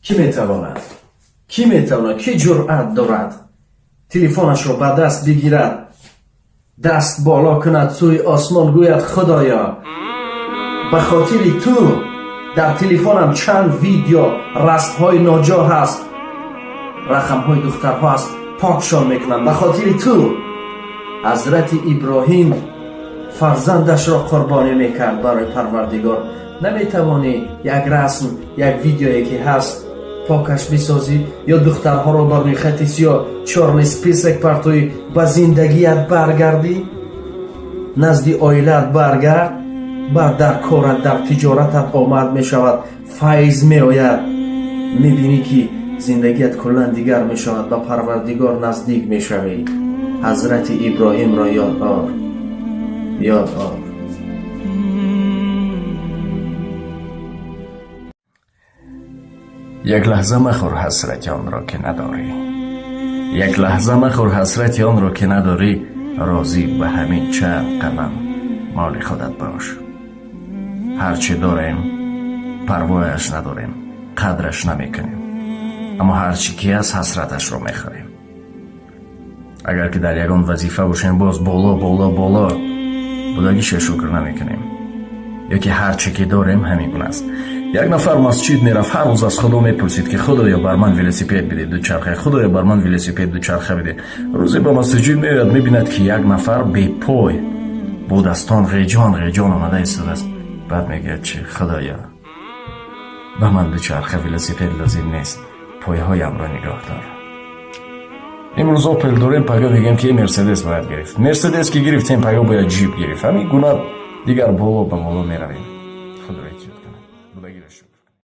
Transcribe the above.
کی میتواند کی جرأت دارد تلفنش را به دست بگیرد، دست بالا کند سوی آسمان، گوید خدایا به خاطر تو در تلفنم چند ویدیو رسم‌های ناجا هست، رقم‌های دخترها هست، پاکشان میکنم به خاطر تو. حضرت ابراهیم فرزندش را قربانی میکرد برای پروردگار. نمیتوانی یک رسم، یک ویدیویی که هست پاکش بسازی یا دخترها را بر خطیس یا چارن سپیسک پرتوی به زندگیت برگردی، نزدی آیلت برگرد، بعد در کارت در تجارتت آمد میشود، فیض می آید، میبینی که زندگیت کلن دیگر میشود، به پروردگار نزدیک میشوی. حضرت ابراهیم را یاد آر. یک لحظه مخور حسرت آن را که نداری، یک لحظه مخور حسرت آن را که نداری. راضی به همین چند قدم مال خودت باش. هرچی داریم پروایش نداریم، قدرش نمیکنیم، اما هرچی که از حسرتش رو میخوریم. اگر که در یگان وظیفه باشیم باز بالا بودگیش شکر نمیکنیم. یا که هرچی که داریم همین گونه است. یک نفر مسجد میرفت، هر روز از خدا میپرسید که خدایا بر من ولسیپد بده دوچرخه، خدایا بر من ولسیپد دوچرخه بده. روزی به مسجد میاد میبیند که یک نفر بی پای با دستان غیجان آمده ایستاده است. بعد میگه چه خدایا به من دوچرخه ولسیپد لازم نیست، پایهایم را نگاه دار. امروز اپل داریم، پگاه میگیم که مرسدس باید گرفت. مرسدس که گرفتیم پگاه باید جیپ گرفت. همین گونه دیگر بالا به بالا میرویم. خدا